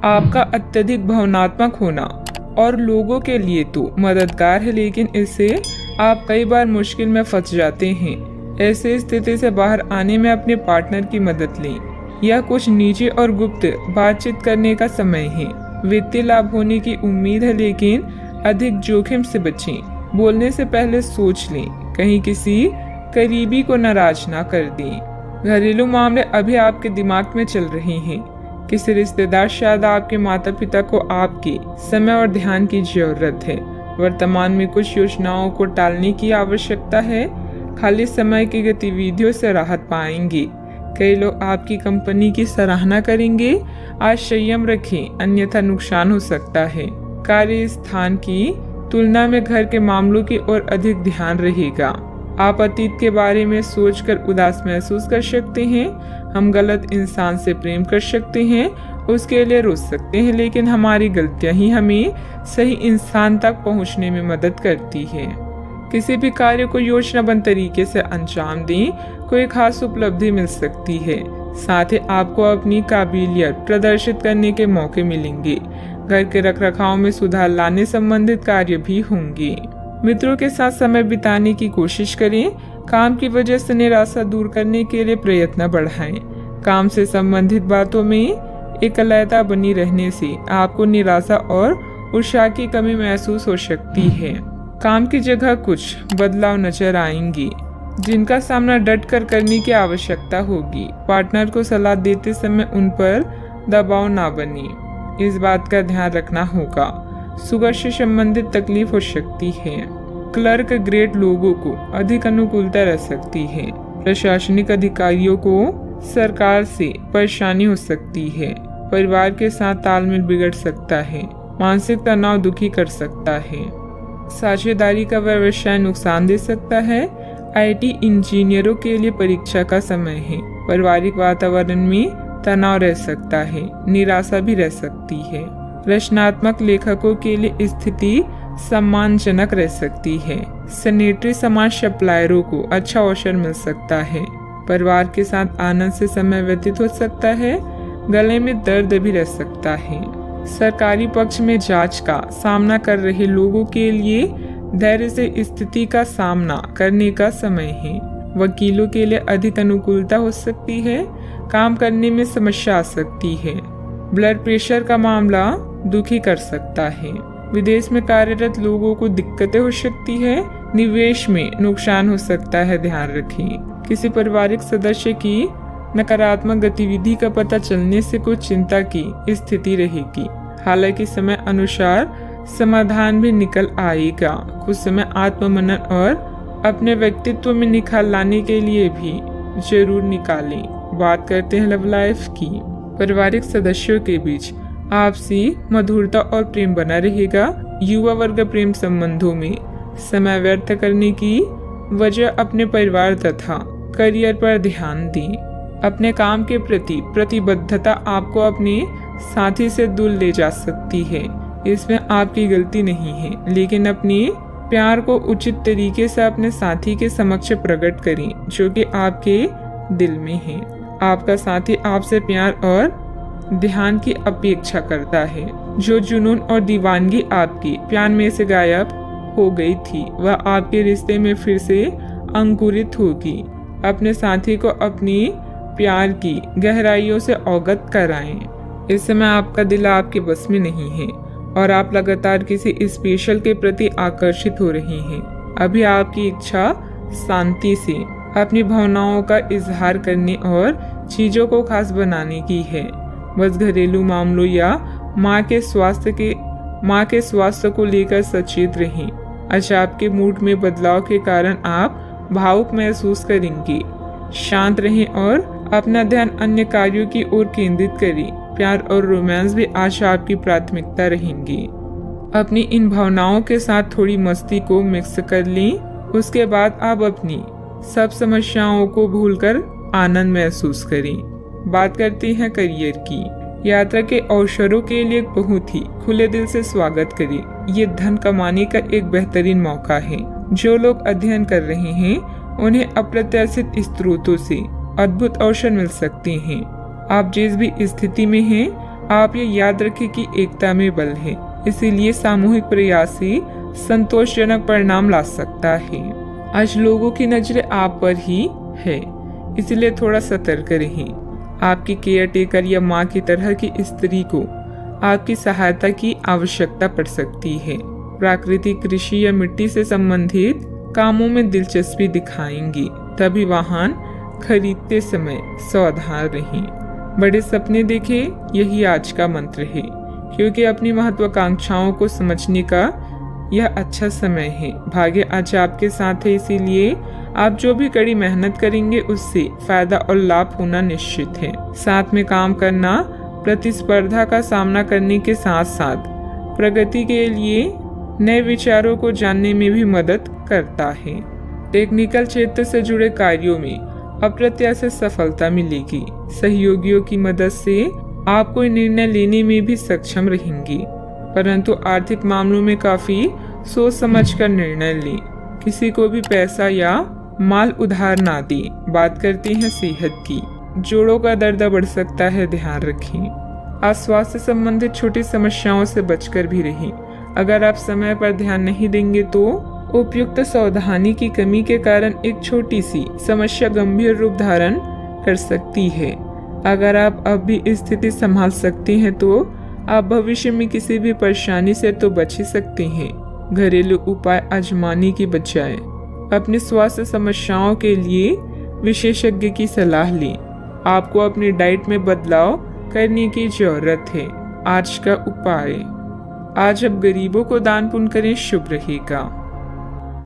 आपका अत्यधिक भावनात्मक होना और लोगों के लिए तो मददगार है, लेकिन इससे आप कई बार मुश्किल में फंस जाते हैं। ऐसे स्थिति से बाहर आने में अपने पार्टनर की मदद लें। यह कुछ निजी और गुप्त बातचीत करने का समय है। वित्तीय लाभ होने की उम्मीद है, लेकिन अधिक जोखिम से बचें। बोलने से पहले सोच लें, कहीं किसी करीबी को नाराज ना कर दें। घरेलू मामले अभी आपके दिमाग में चल रहे हैं। किसी रिश्तेदार, शायद आपके माता पिता को आपके समय और ध्यान की जरूरत है। वर्तमान में कुछ योजनाओं को टालने की आवश्यकता है। खाली समय की गतिविधियों से राहत पाएंगे। कई लोग आपकी कंपनी की सराहना करेंगे। आज संयम रखें, अन्यथा नुकसान हो सकता है। कार्य स्थान की तुलना में घर के मामलों की ओर अधिक ध्यान रहेगा। आप अतीत के बारे में सोचकर उदास महसूस कर सकते हैं। हम गलत इंसान से प्रेम कर सकते हैं, उसके लिए रो सकते हैं, लेकिन हमारी गलतियां ही हमें सही इंसान तक पहुंचने में मदद करती है। किसी भी कार्य को योजनाबद्ध तरीके से अंजाम दें, कोई खास उपलब्धि मिल सकती है। साथ ही आपको अपनी काबिलियत प्रदर्शित करने के मौके मिलेंगे। घर के रखरखाव में सुधार लाने संबंधित कार्य भी होंगे। मित्रों के साथ समय बिताने की कोशिश करें। काम की वजह से निराशा दूर करने के लिए प्रयत्न बढ़ाएं। काम से संबंधित बातों में एकलता बनी रहने से आपको निराशा और उत्साह की कमी महसूस हो सकती है। काम की जगह कुछ बदलाव नजर आएंगे, जिनका सामना डट कर करने की आवश्यकता होगी। पार्टनर को सलाह देते समय उन पर दबाव ना बने, इस बात का ध्यान रखना होगा। शुगर से संबंधित तकलीफ हो सकती है। क्लर्क ग्रेड लोगों को अधिक अनुकूलता रह सकती है। प्रशासनिक अधिकारियों को सरकार से परेशानी हो सकती है। परिवार के साथ तालमेल बिगड़ सकता है। मानसिक तनाव दुखी कर सकता है। साझेदारी का व्यवसाय नुकसान दे सकता है। आईटी इंजीनियरों के लिए परीक्षा का समय है। पारिवारिक वातावरण में तनाव रह सकता है। निराशा भी रह सकती है। रचनात्मक लेखकों के लिए स्थिति सम्मानजनक रह सकती है। सैनिटरी सामान सप्लायरों को अच्छा अवसर मिल सकता है। परिवार के साथ आनंद से समय व्यतीत हो सकता है। गले में दर्द भी रह सकता है। सरकारी पक्ष में जांच का सामना कर रहे लोगों के लिए धैर्य से स्थिति का सामना करने का समय है। वकीलों के लिए अधिक अनुकूलता हो सकती है। काम करने में समस्या आ सकती है। ब्लड प्रेशर का मामला दुखी कर सकता है। विदेश में कार्यरत लोगों को दिक्कतें हो सकती है। निवेश में नुकसान हो सकता है, ध्यान रखें। किसी पारिवारिक सदस्य की नकारात्मक गतिविधि का पता चलने से कुछ चिंता की स्थिति रहेगी। हालांकि समय अनुसार समाधान भी निकल आएगा। कुछ समय आत्ममनन और अपने व्यक्तित्व में निखार लाने के लिए भी जरूर निकालें। बात करते हैं लव लाइफ की। पारिवारिक सदस्यों के बीच आपसी मधुरता और प्रेम बना रहेगा। युवा वर्ग प्रेम संबंधों में समय व्यर्थ करने की वजह अपने परिवार तथा करियर पर ध्यान दें। अपने काम के प्रति प्रतिबद्धता आपको अपने साथी से दूर ले जा सकती है। इसमें आपकी गलती नहीं है, लेकिन अपने प्यार को उचित तरीके से अपने साथी के समक्ष प्रकट करें, जो कि आपके दिल में है। आपका साथी आपसे प्यार और ध्यान की अपेक्षा करता है। जो जुनून और दीवानगी आपके प्यार में से गायब हो गई थी, वह आपके रिश्ते में फिर से अंकुरित होगी। अपने साथी को अपनी प्यार की गहराइयों से अवगत कराएं। इस समय आपका दिल आपके बस में नहीं है और आप लगातार किसी स्पेशल के प्रति आकर्षित हो रहे हैं। अभी आपकी इच्छा शांति से अपनी भावनाओं का इजहार करने और चीजों को खास बनाने की है। बस घरेलू मामलों या माँ के स्वास्थ्य को लेकर सचेत रहें। अचानक के मूड में बदलाव के कारण आप भावुक महसूस करेंगे। शांत रहें और अपना ध्यान अन्य कार्यों की ओर केंद्रित करें। प्यार और रोमांस भी आज आपकी प्राथमिकता रहेंगी। अपनी इन भावनाओं के साथ थोड़ी मस्ती को मिक्स कर लें। उसके बाद आप अपनी सब समस्याओं को भूलकर आनंद महसूस करें। बात करते हैं करियर की। यात्रा के अवसरों के लिए बहुत ही खुले दिल से स्वागत करें। ये धन कमाने का एक बेहतरीन मौका है। जो लोग अध्ययन कर रहे हैं उन्हें अप्रत्याशित स्रोतों से अद्भुत अवसर मिल सकते हैं। आप जिस भी स्थिति में हैं आप ये याद रखें कि एकता में बल है, इसीलिए सामूहिक प्रयास ही संतोषजनक परिणाम ला सकता है। आज लोगों की नजरें आप पर ही है, इसलिए थोड़ा सतर्क रहें। आपकी केयर टेकर या माँ की तरह की स्त्री को आपकी सहायता की आवश्यकता पड़ सकती है। प्राकृतिक कृषि या मिट्टी से संबंधित कामों में दिलचस्पी दिखाएंगी, तभी वाहन खरीदते समय सावधान रहें। बड़े सपने देखें, यही आज का मंत्र है, क्योंकि अपनी महत्वाकांक्षाओं को समझने का यह अच्छा समय है। भाग्य आज आपके साथ है, इसीलिए आप जो भी कड़ी मेहनत करेंगे उससे फायदा और लाभ होना निश्चित है। साथ में काम करना प्रतिस्पर्धा का सामना करने के साथ साथ प्रगति के लिए नए विचारों को जानने में भी मदद करता है। टेक्निकल क्षेत्र से जुड़े कार्यों में अप्रत्याशित सफलता मिलेगी। सहयोगियों की मदद से आप कोई निर्णय लेने में भी सक्षम रहेंगी, परंतु आर्थिक मामलों में काफी सोच समझकर निर्णय लें। किसी को भी पैसा या माल उधार ना दें। बात करते हैं सेहत की। जोड़ों का दर्द बढ़ सकता है, ध्यान रखें। आज स्वास्थ्य संबंधित छोटी समस्याओं से बचकर भी रहें। अगर आप समय पर ध्यान नहीं देंगे तो उपयुक्त सावधानी की कमी के कारण एक छोटी सी समस्या गंभीर रूप धारण कर सकती है। अगर आप अब भी स्थिति संभाल सकते हैं तो आप भविष्य में किसी भी परेशानी से तो बच ही सकते हैं। घरेलू उपाय आजमाने की बजाय अपनी स्वास्थ्य समस्याओं के लिए विशेषज्ञ की सलाह लें। आपको अपनी डाइट में बदलाव करने की जरूरत है। आज का उपाय, आज अब गरीबों को दान पुण्य करें, शुभ रहेगा।